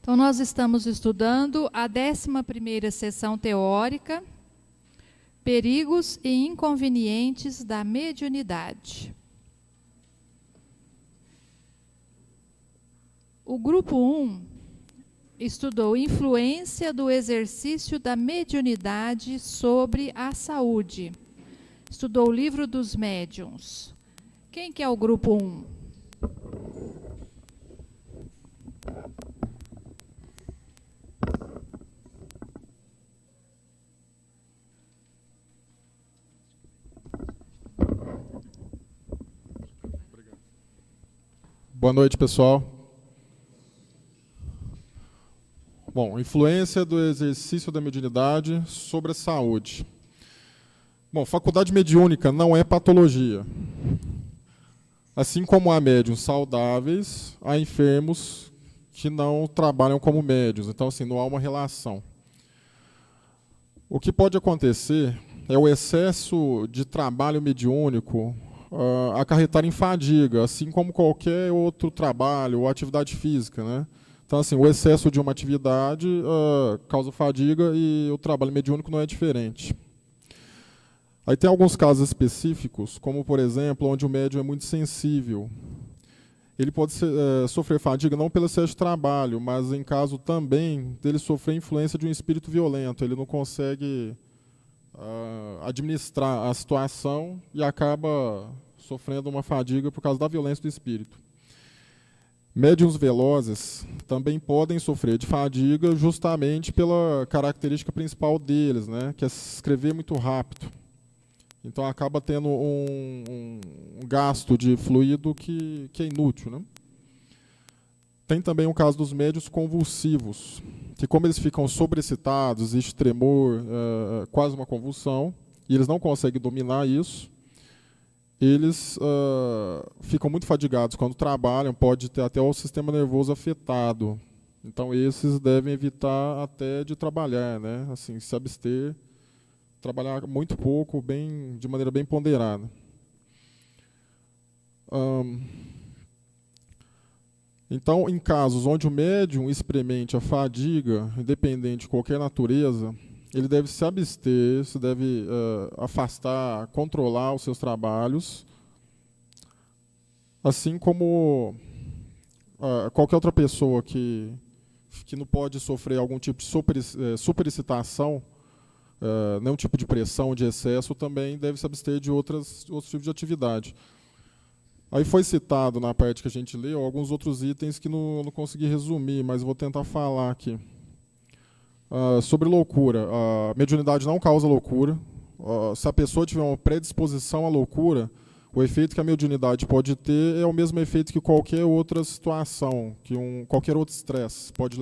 Então, nós estamos estudando a 11ª sessão teórica, Perigos e Inconvenientes da Mediunidade. O grupo 1 estudou influência do exercício da mediunidade sobre a saúde. Estudou o Livro dos Médiuns. Quem que é o grupo 1? Boa noite, pessoal. Bom, influência do exercício da mediunidade sobre a saúde. Bom, faculdade mediúnica não é patologia. Assim como há médiuns saudáveis, há enfermos que não trabalham como médiuns. Então, assim, não há uma relação. O que pode acontecer é o excesso de trabalho mediúnico acarretar em fadiga, assim como qualquer outro trabalho ou atividade física, né? Então, assim, o excesso de uma atividade causa fadiga e o trabalho mediúnico não é diferente. Aí tem alguns casos específicos, como, por exemplo, onde o médium é muito sensível. Ele pode sofrer fadiga não pelo excesso de trabalho, mas em caso também dele sofrer influência de um espírito violento. Ele não consegue administrar a situação e acaba sofrendo uma fadiga por causa da violência do espírito. Médiuns velozes também podem sofrer de fadiga justamente pela característica principal deles, né, que é escrever muito rápido. Então acaba tendo um gasto de fluido que é inútil, né? Tem também o caso dos médiuns convulsivos, que como eles ficam sobrecitados, existe tremor, quase uma convulsão, e eles não conseguem dominar isso, eles ficam muito fadigados quando trabalham, pode ter até o sistema nervoso afetado. Então esses devem evitar até de trabalhar, né? Assim, se abster, trabalhar muito pouco, de maneira bem ponderada. Então, em casos onde o médium experimente a fadiga, independente de qualquer natureza, ele deve se abster, se deve afastar, controlar os seus trabalhos, assim como qualquer outra pessoa que não pode sofrer algum tipo de superexcitação, nenhum tipo de pressão, de excesso, também deve se abster de outros tipos de atividade. Aí foi citado na parte que a gente leu alguns outros itens que não consegui resumir, mas vou tentar falar aqui. Sobre loucura. A mediunidade não causa loucura. Se a pessoa tiver uma predisposição à loucura, o efeito que a mediunidade pode ter é o mesmo efeito que qualquer outra situação, que qualquer outro estresse pode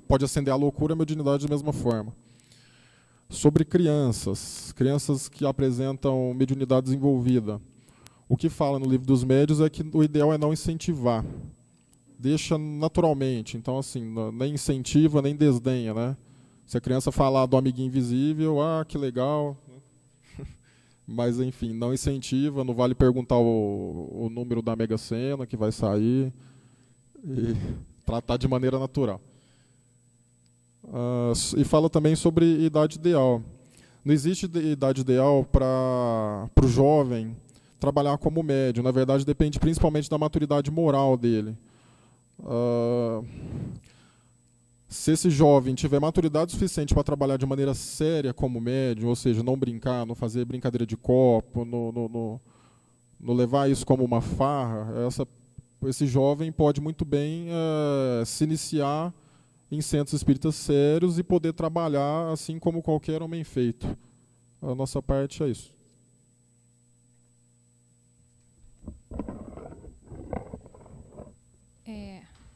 pode acender a loucura, a mediunidade da mesma forma. Sobre crianças que apresentam mediunidade desenvolvida. O que fala no Livro dos Médiuns é que o ideal é não incentivar. Deixa naturalmente. Então, assim, nem incentiva, nem desdenha, né? Se a criança falar do amiguinho invisível, que legal. Mas, enfim, não incentiva, não vale perguntar o número da Mega Sena que vai sair. E tratar de maneira natural. E fala também sobre idade ideal. Não existe idade ideal para o jovem trabalhar como médium. Na verdade, depende principalmente da maturidade moral dele. Se esse jovem tiver maturidade suficiente para trabalhar de maneira séria como médium, ou seja, não brincar, não fazer brincadeira de copo, não levar isso como uma farra, esse jovem pode muito bem se iniciar em centros espíritas sérios e poder trabalhar assim como qualquer homem feito. A nossa parte é isso.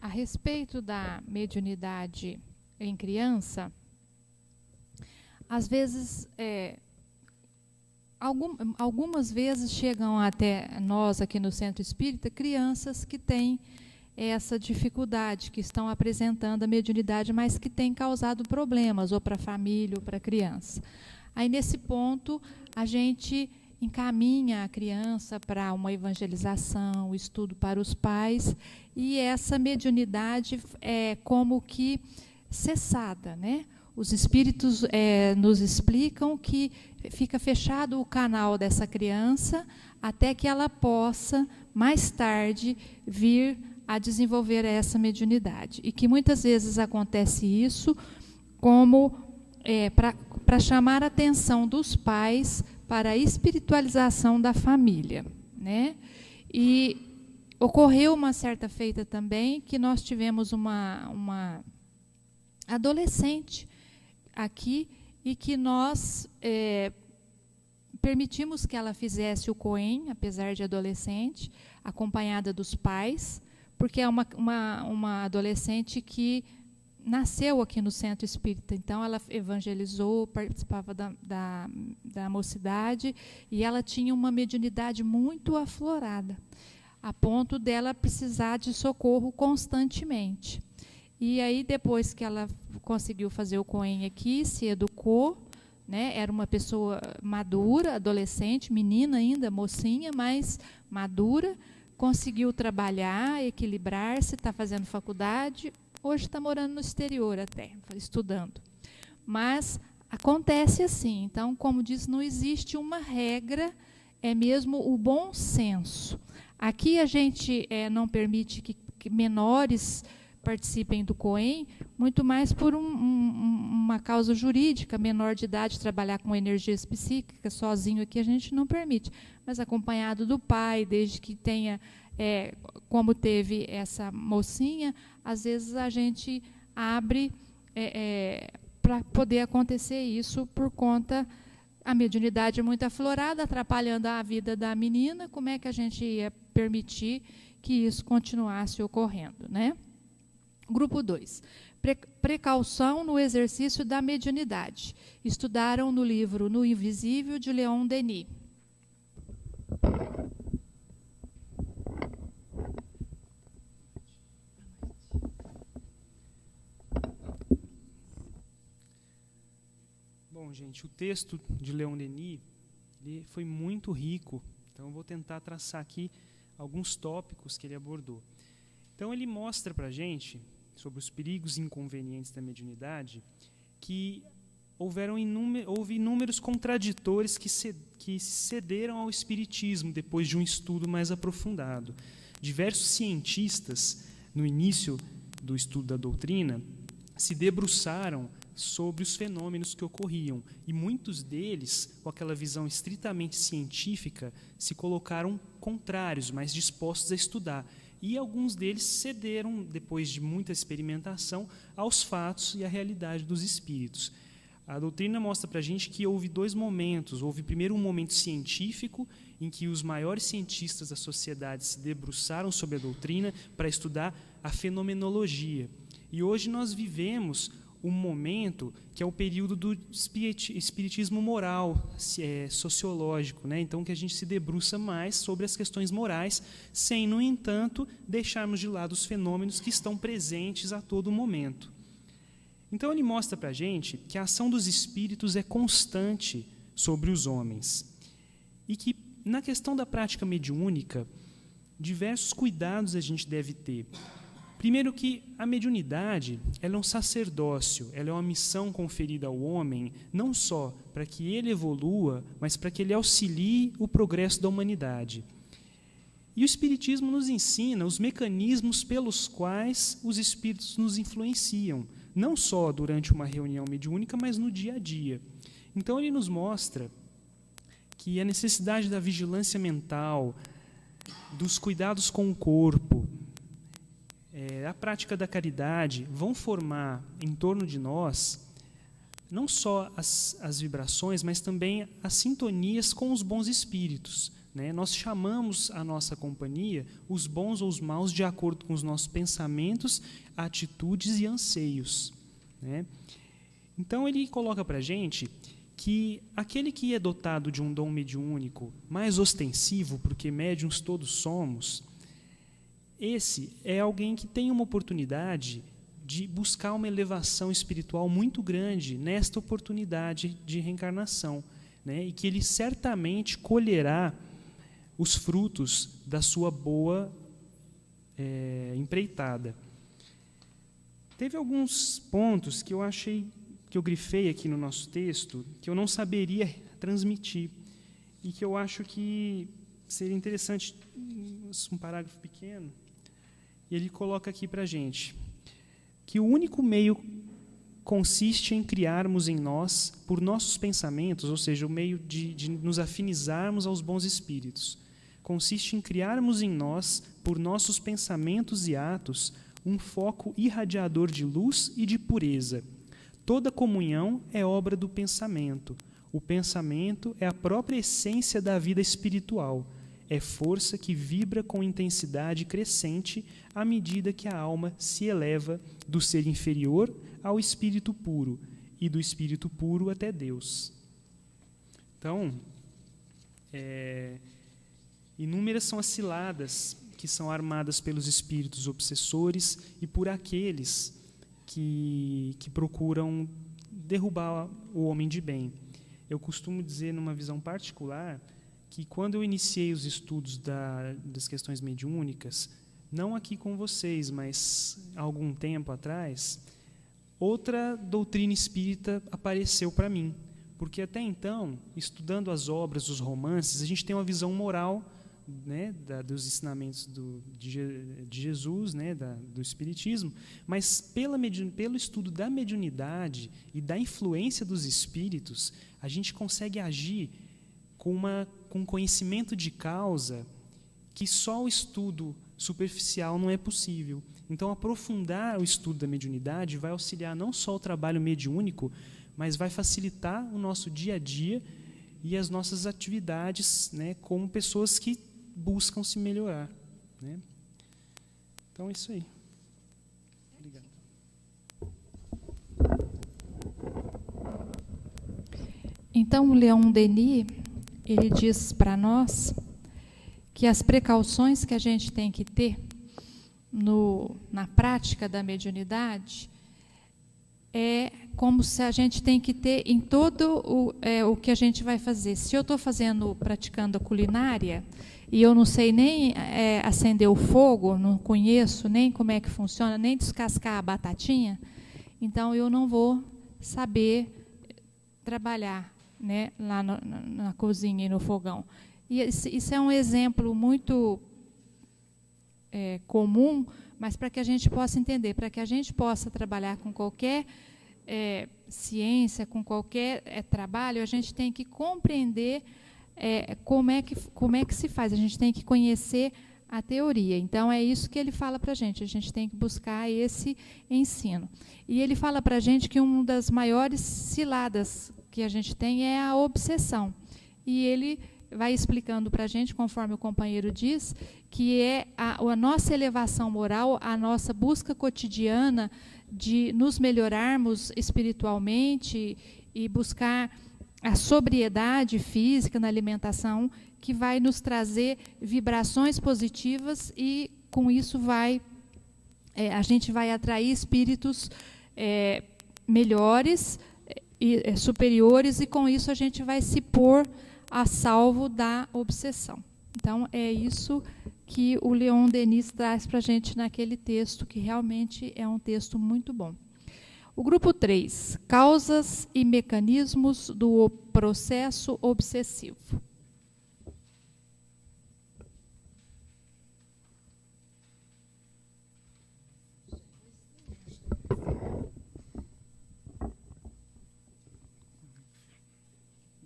A respeito da mediunidade em criança, às vezes, algumas vezes chegam até nós aqui no Centro Espírita crianças que têm essa dificuldade, que estão apresentando a mediunidade, mas que têm causado problemas, ou para a família, ou para a criança. Aí, nesse ponto, a gente encaminha a criança para uma evangelização, estudo para os pais, e essa mediunidade é como que cessada, né? Os espíritos nos explicam que fica fechado o canal dessa criança até que ela possa, mais tarde, vir a desenvolver essa mediunidade. E que muitas vezes acontece isso como para chamar a atenção dos pais para a espiritualização da família, né? E ocorreu uma certa feita também que nós tivemos uma adolescente aqui e que nós permitimos que ela fizesse o COEM, apesar de adolescente, acompanhada dos pais, porque é uma adolescente que nasceu aqui no Centro Espírita. Então, ela evangelizou, participava da mocidade, e ela tinha uma mediunidade muito aflorada, a ponto dela precisar de socorro constantemente. E aí, depois que ela conseguiu fazer o COEM aqui, se educou, né? Era uma pessoa madura, adolescente, menina ainda, mocinha, mas madura, conseguiu trabalhar, equilibrar-se, está fazendo faculdade, hoje está morando no exterior até, estudando. Mas acontece assim. Então, como diz, não existe uma regra, é mesmo o bom senso. Aqui a gente não permite que menores participem do COEM, muito mais por uma causa jurídica, menor de idade, trabalhar com energias psíquicas, sozinho aqui a gente não permite, mas acompanhado do pai, desde que tenha, como teve essa mocinha, às vezes a gente abre para poder acontecer isso por conta, a mediunidade é muito aflorada, atrapalhando a vida da menina, como é que a gente ia permitir que isso continuasse ocorrendo, né? Grupo 2. Precaução no exercício da mediunidade. Estudaram no livro No Invisível, de Leon Denis. Bom, gente, o texto de Leon Denis ele foi muito rico, então eu vou tentar traçar aqui alguns tópicos que ele abordou. Então, ele mostra para a gente, sobre os perigos e inconvenientes da mediunidade, que houve inúmeros contraditores que cederam ao espiritismo depois de um estudo mais aprofundado. Diversos cientistas, no início do estudo da doutrina, se debruçaram sobre os fenômenos que ocorriam, e muitos deles, com aquela visão estritamente científica, se colocaram contrários, mais dispostos a estudar. E alguns deles cederam, depois de muita experimentação, aos fatos e à realidade dos espíritos. A doutrina mostra para a gente que houve dois momentos. Houve primeiro um momento científico, em que os maiores cientistas da sociedade se debruçaram sobre a doutrina para estudar a fenomenologia. E hoje nós vivemos um momento que é o período do espiritismo moral, sociológico, né? Então, que a gente se debruça mais sobre as questões morais, sem, no entanto, deixarmos de lado os fenômenos que estão presentes a todo momento. Então, ele mostra para a gente que a ação dos espíritos é constante sobre os homens e que, na questão da prática mediúnica, diversos cuidados a gente deve ter. Primeiro que a mediunidade ela é um sacerdócio, ela é uma missão conferida ao homem, não só para que ele evolua, mas para que ele auxilie o progresso da humanidade. E o Espiritismo nos ensina os mecanismos pelos quais os espíritos nos influenciam, não só durante uma reunião mediúnica, mas no dia a dia. Então ele nos mostra que a necessidade da vigilância mental, dos cuidados com o corpo, a prática da caridade vão formar em torno de nós não só as vibrações, mas também as sintonias com os bons espíritos, né? Nós chamamos a nossa companhia os bons ou os maus de acordo com os nossos pensamentos, atitudes e anseios, né? Então ele coloca para a gente que aquele que é dotado de um dom mediúnico mais ostensivo, porque médiuns todos somos, esse é alguém que tem uma oportunidade de buscar uma elevação espiritual muito grande nesta oportunidade de reencarnação, né, e que ele certamente colherá os frutos da sua boa empreitada. Teve alguns pontos que eu achei, que eu grifei aqui no nosso texto, que eu não saberia transmitir, e que eu acho que seria interessante, um parágrafo pequeno, e ele coloca aqui para a gente, que o único meio consiste em criarmos em nós, por nossos pensamentos, ou seja, o meio de nos afinizarmos aos bons espíritos, consiste em criarmos em nós, por nossos pensamentos e atos, um foco irradiador de luz e de pureza. Toda comunhão é obra do pensamento. O pensamento é a própria essência da vida espiritual. É força que vibra com intensidade crescente à medida que a alma se eleva do ser inferior ao espírito puro e do espírito puro até Deus. Então, inúmeras são as ciladas que são armadas pelos espíritos obsessores e por aqueles que procuram derrubar o homem de bem. Eu costumo dizer, numa visão particular, que quando eu iniciei os estudos das questões mediúnicas, não aqui com vocês, mas há algum tempo atrás, outra doutrina espírita apareceu para mim. Porque até então, estudando as obras, os romances, a gente tem uma visão moral, né, dos ensinamentos de Jesus, né, do Espiritismo, mas pelo estudo da mediunidade e da influência dos espíritos, a gente consegue agir com conhecimento de causa que só o estudo superficial não é possível. Então, aprofundar o estudo da mediunidade vai auxiliar não só o trabalho mediúnico, mas vai facilitar o nosso dia a dia e as nossas atividades, né, como pessoas que buscam se melhorar, né? Então, é isso aí. Obrigado. Então, o Leon Denis, ele diz para nós que as precauções que a gente tem que ter na prática da mediunidade é como se a gente tem que ter em todo o que a gente vai fazer. Se eu estou praticando a culinária, e eu não sei nem acender o fogo, não conheço nem como é que funciona, nem descascar a batatinha, então eu não vou saber trabalhar, né, lá na cozinha e no fogão. E isso é um exemplo muito comum, mas para que a gente possa entender, para que a gente possa trabalhar com qualquer ciência, com qualquer trabalho, a gente tem que compreender como é que se faz, a gente tem que conhecer a teoria. Então, é isso que ele fala para a gente tem que buscar esse ensino. E ele fala para a gente que uma das maiores ciladas que a gente tem é a obsessão. E ele vai explicando para a gente, conforme o companheiro diz, que é a nossa elevação moral, a nossa busca cotidiana de nos melhorarmos espiritualmente e buscar a sobriedade física na alimentação, que vai nos trazer vibrações positivas e, com isso, a gente vai atrair espíritos melhores e superiores, e, com isso, a gente vai se pôr a salvo da obsessão. Então, é isso que o Leon Denis traz para a gente naquele texto, que realmente é um texto muito bom. O grupo 3, causas e mecanismos do processo obsessivo.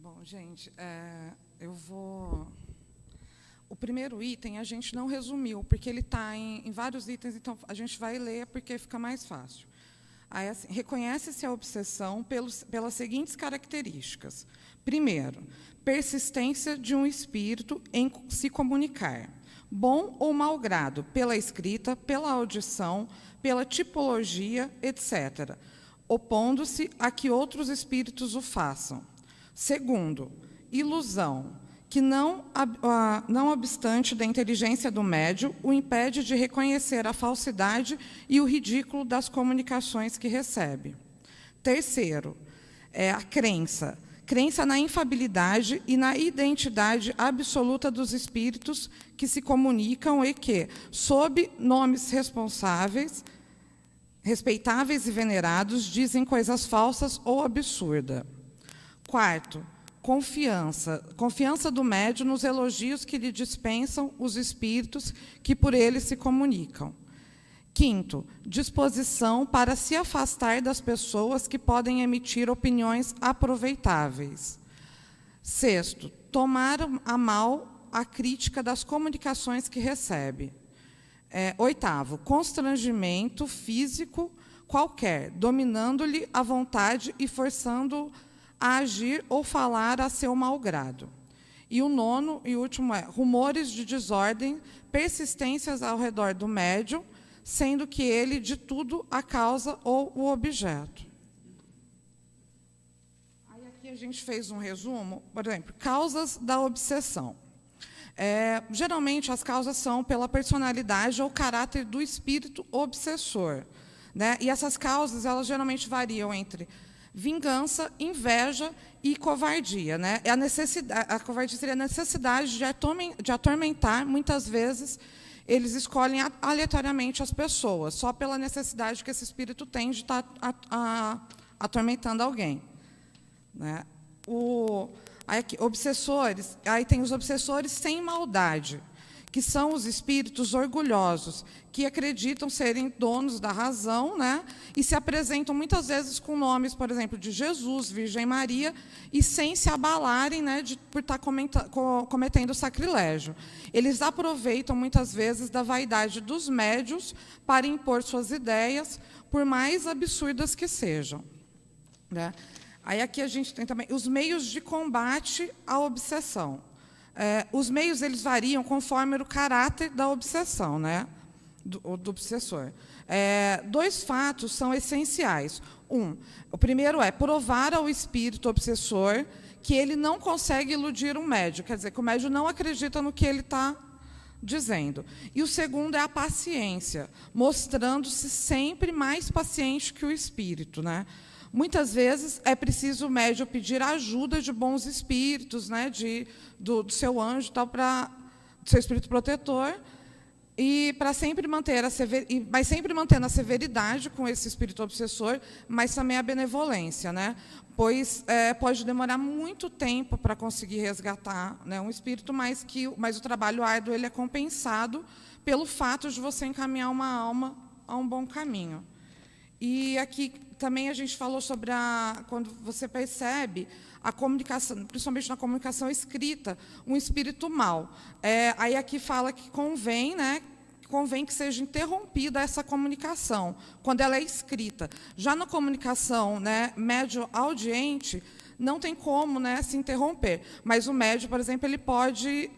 Bom, gente, eu vou... O primeiro item a gente não resumiu, porque ele está em vários itens, então a gente vai ler porque fica mais fácil. Aí, assim, reconhece-se a obsessão pelas seguintes características. Primeiro, persistência de um espírito em se comunicar, bom ou mau grado, pela escrita, pela audição, pela tipologia, etc., opondo-se a que outros espíritos o façam. Segundo, ilusão, que não obstante da inteligência do médium, o impede de reconhecer a falsidade e o ridículo das comunicações que recebe. Terceiro, a crença, crença na infabilidade e na identidade absoluta dos espíritos que se comunicam e que, sob nomes respeitáveis e venerados, dizem coisas falsas ou absurdas. Quarto, confiança. Confiança do médium nos elogios que lhe dispensam os espíritos que por ele se comunicam. Quinto, disposição para se afastar das pessoas que podem emitir opiniões aproveitáveis. Sexto, tomar a mal a crítica das comunicações que recebe. Oitavo, constrangimento físico qualquer, dominando-lhe a vontade e forçando a agir ou falar a seu malgrado. E o nono e último é rumores de desordem, persistências ao redor do médium, sendo que ele, de tudo, a causa ou o objeto. Aí aqui a gente fez um resumo, por exemplo, causas da obsessão. Geralmente, as causas são pela personalidade ou caráter do espírito obsessor, né? E essas causas, elas geralmente variam entre vingança, inveja e covardia, né? A covardia seria a necessidade de atormentar, muitas vezes, eles escolhem aleatoriamente as pessoas, só pela necessidade que esse espírito tem de estar atormentando alguém, né? Aí tem os obsessores sem maldade, que são os espíritos orgulhosos, que acreditam serem donos da razão, né? E se apresentam muitas vezes com nomes, por exemplo, de Jesus, Virgem Maria, e sem se abalarem, né, por estar cometendo sacrilégio. Eles aproveitam, muitas vezes, da vaidade dos médiuns para impor suas ideias, por mais absurdas que sejam, né? Aí aqui a gente tem também os meios de combate à obsessão. Os meios, eles variam conforme o caráter da obsessão, né? do obsessor. Dois fatos são essenciais. O primeiro é provar ao espírito obsessor que ele não consegue iludir um médium, quer dizer, que o médium não acredita no que ele está dizendo. E o segundo é a paciência, mostrando-se sempre mais paciente que o espírito, né? Muitas vezes é preciso o médium pedir a ajuda de bons espíritos, né, do seu anjo, tal, do seu espírito protetor, e para sempre manter mas sempre mantendo a severidade com esse espírito obsessor, mas também a benevolência, né? Pois pode demorar muito tempo para conseguir resgatar, né, um espírito, mas o trabalho árduo ele é compensado pelo fato de você encaminhar uma alma a um bom caminho. E aqui também a gente falou sobre quando você percebe a comunicação, principalmente na comunicação escrita, um espírito mau. Aí aqui fala que convém, né, que seja interrompida essa comunicação, quando ela é escrita. Já na comunicação, né, médio-audiente, não tem como, né, se interromper. Mas o médium, por exemplo, ele pode,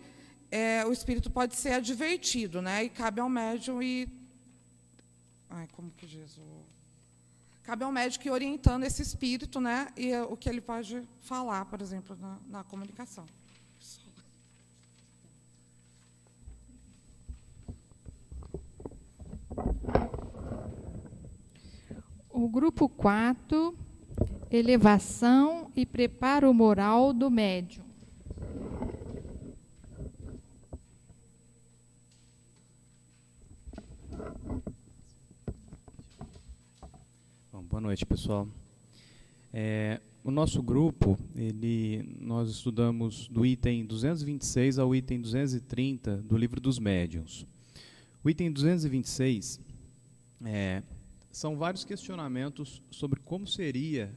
o espírito pode ser advertido, né, e cabe ao médium como que diz? Cabe ao médico ir orientando esse espírito, né, e o que ele pode falar, por exemplo, na comunicação. O grupo 4, elevação e preparo moral do médium. Boa noite, pessoal. O nosso grupo, nós estudamos do item 226 ao item 230 do Livro dos Médiuns. O item 226 são vários questionamentos sobre como seria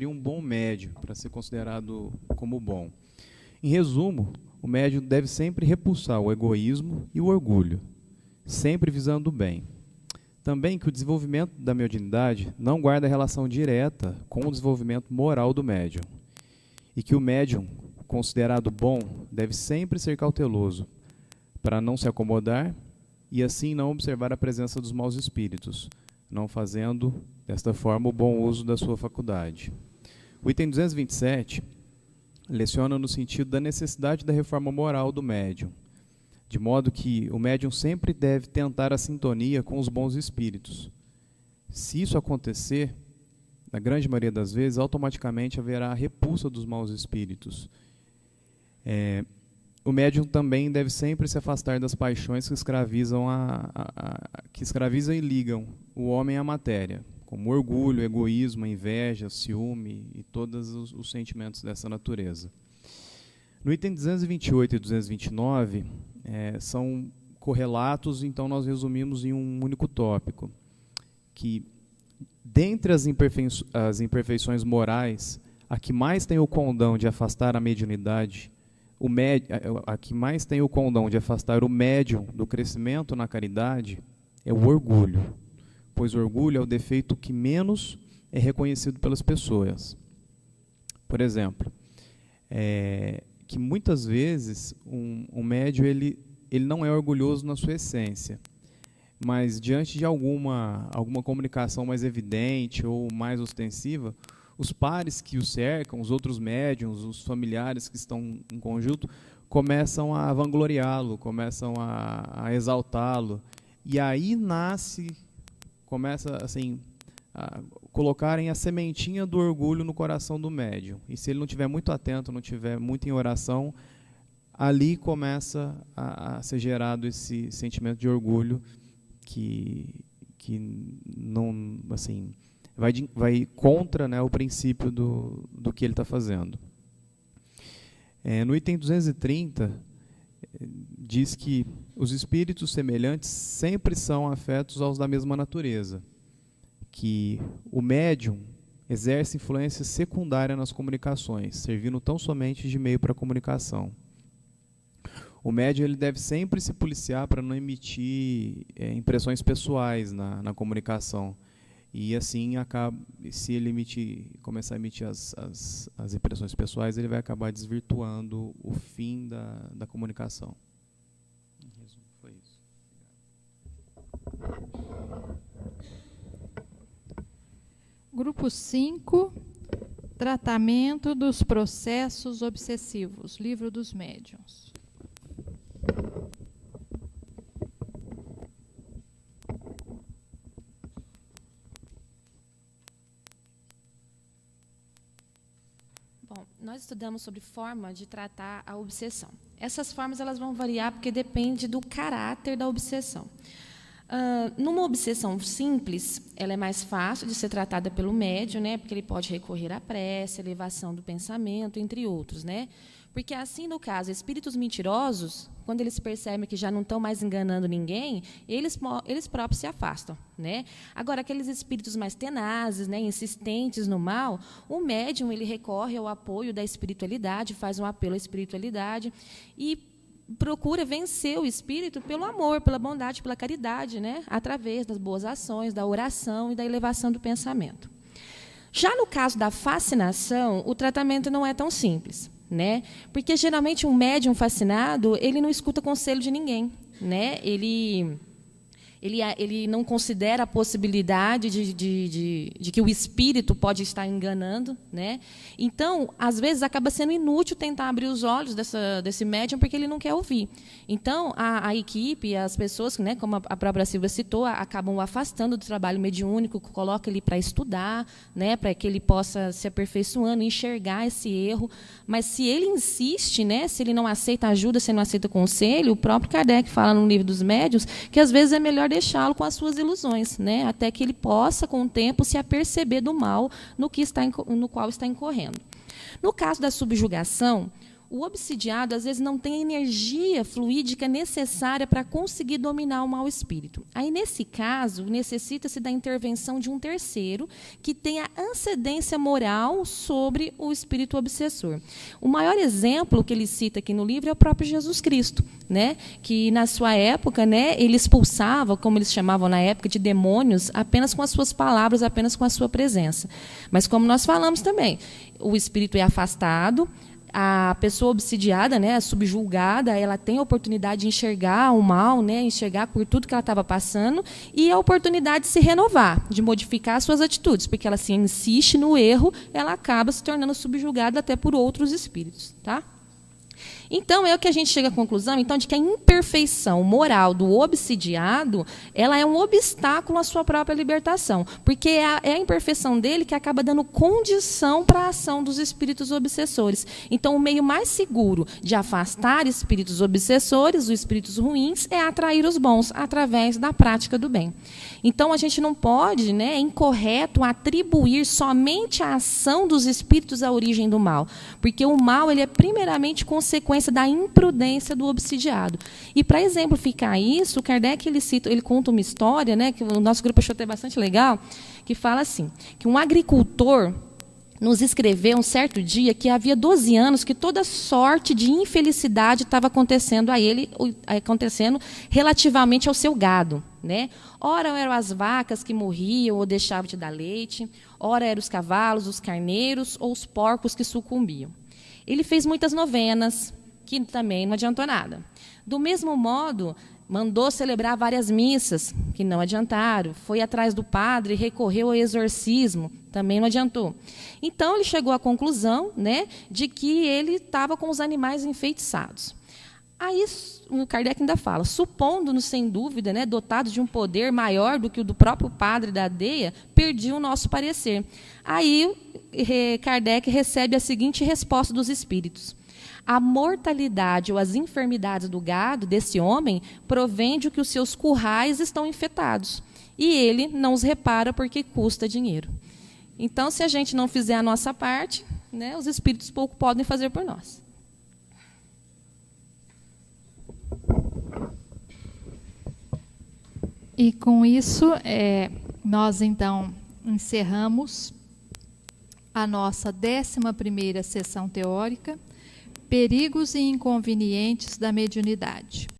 um bom médium, para ser considerado como bom. Em resumo, o médium deve sempre repulsar o egoísmo e o orgulho, sempre visando o bem. Também que o desenvolvimento da mediunidade não guarda relação direta com o desenvolvimento moral do médium. E que o médium, considerado bom, deve sempre ser cauteloso, para não se acomodar e assim não observar a presença dos maus espíritos, não fazendo, desta forma, o bom uso da sua faculdade. O item 227 leciona no sentido da necessidade da reforma moral do médium, de modo que o médium sempre deve tentar a sintonia com os bons espíritos. Se isso acontecer, na grande maioria das vezes, automaticamente haverá a repulsa dos maus espíritos. O médium também deve sempre se afastar das paixões que escravizam e ligam o homem à matéria, como orgulho, egoísmo, inveja, ciúme e todos os sentimentos dessa natureza. No item 228 e 229, são correlatos, então nós resumimos em um único tópico, que dentre as imperfeições morais, a que mais tem o condão de afastar a mediunidade, a que mais tem o condão de afastar o médium do crescimento na caridade, é o orgulho, pois o orgulho é o defeito que menos é reconhecido pelas pessoas. Por exemplo, que muitas vezes um médium ele não é orgulhoso na sua essência, mas diante de alguma comunicação mais evidente ou mais ostensiva, os pares que o cercam, os outros médiuns, os familiares que estão em conjunto, começam a vangloriá-lo, começam a exaltá-lo, e aí começa assim, a colocarem a sementinha do orgulho no coração do médium. E se ele não estiver muito atento, não estiver muito em oração, ali começa a ser gerado esse sentimento de orgulho que não, assim, vai contra, né, o princípio do que ele está fazendo. No item 230, diz que os espíritos semelhantes sempre são afetos aos da mesma natureza, que o médium exerce influência secundária nas comunicações, servindo tão somente de meio para a comunicação. O médium ele deve sempre se policiar para não emitir impressões pessoais na comunicação. E assim, se ele começar a emitir as impressões pessoais, ele vai acabar desvirtuando o fim da comunicação. Em resumo, foi isso. Grupo 5, tratamento dos processos obsessivos, Livro dos Médiuns. Bom, nós estudamos sobre forma de tratar a obsessão. Essas formas elas vão variar porque depende do caráter da obsessão. Numa obsessão simples, ela é mais fácil de ser tratada pelo médium, né, porque ele pode recorrer à prece, elevação do pensamento, entre outros, né? Porque, assim, no caso, espíritos mentirosos, quando eles percebem que já não estão mais enganando ninguém, eles próprios se afastam, né? Agora, aqueles espíritos mais tenazes, né, insistentes no mal, o médium ele recorre ao apoio da espiritualidade, faz um apelo à espiritualidade e procura vencer o espírito pelo amor, pela bondade, pela caridade, né, através das boas ações, da oração e da elevação do pensamento. Já no caso da fascinação, o tratamento não é tão simples, né? Porque geralmente um médium fascinado, ele não escuta conselho de ninguém, né? Ele não considera a possibilidade de que o espírito pode estar enganando, né? Então, às vezes, acaba sendo inútil tentar abrir os olhos desse médium, porque ele não quer ouvir. Então, a equipe, as pessoas, né, como a própria Silvia citou, acabam o afastando do trabalho mediúnico, coloca ele para estudar, né, para que ele possa se aperfeiçoando, enxergar esse erro. Mas, se ele insiste, né, se ele não aceita ajuda, se ele não aceita conselho, o próprio Kardec fala no Livro dos Médiuns que, às vezes, é melhor deixá-lo com as suas ilusões, né, até que ele possa, com o tempo, se aperceber do mal no qual está incorrendo. No caso da subjugação, o obsidiado, às vezes, não tem a energia fluídica necessária para conseguir dominar o mau espírito. Aí, nesse caso, necessita-se da intervenção de um terceiro que tenha ascendência moral sobre o espírito obsessor. O maior exemplo que ele cita aqui no livro é o próprio Jesus Cristo, né? Que, na sua época, né, ele expulsava, como eles chamavam na época, de demônios, apenas com as suas palavras, apenas com a sua presença. Mas, como nós falamos também, o espírito é afastado, a pessoa obsidiada, né, a subjulgada, ela tem a oportunidade de enxergar o mal, né, enxergar por tudo que ela estava passando, e a oportunidade de se renovar, de modificar suas atitudes, porque ela se insiste no erro, ela acaba se tornando subjulgada até por outros espíritos, tá? Então, é o que a gente chega à conclusão, então, de que a imperfeição moral do obsidiado, ela é um obstáculo à sua própria libertação, porque é a imperfeição dele que acaba dando condição para a ação dos espíritos obsessores. Então, o meio mais seguro de afastar espíritos obsessores, os espíritos ruins, é atrair os bons, através da prática do bem. Então, a gente não pode, né, é incorreto atribuir somente a ação dos espíritos à origem do mal, porque o mal ele é primeiramente consequência da imprudência do obsidiado. E, para exemplificar isso, o Kardec ele conta uma história, né, que o nosso grupo achou até bastante legal, que fala assim, que um agricultor nos escreveu um certo dia que havia 12 anos que toda sorte de infelicidade estava acontecendo a ele, acontecendo relativamente ao seu gado, né? Ora eram as vacas que morriam ou deixavam de dar leite, ora eram os cavalos, os carneiros ou os porcos que sucumbiam. Ele fez muitas novenas, que também não adiantou nada. Do mesmo modo, mandou celebrar várias missas, que não adiantaram. Foi atrás do padre, recorreu ao exorcismo, também não adiantou. Então, ele chegou à conclusão, né, de que ele estava com os animais enfeitiçados. Aí, o Kardec ainda fala, supondo-nos, sem dúvida, né, dotados de um poder maior do que o do próprio padre da aldeia, perdi o nosso parecer. Aí, Kardec recebe a seguinte resposta dos espíritos. A mortalidade ou as enfermidades do gado desse homem provém de que os seus currais estão infectados. E ele não os repara porque custa dinheiro. Então, se a gente não fizer a nossa parte, né, os espíritos pouco podem fazer por nós. E com isso, nós então encerramos a nossa 11ª sessão teórica, Perigos e inconvenientes da mediunidade.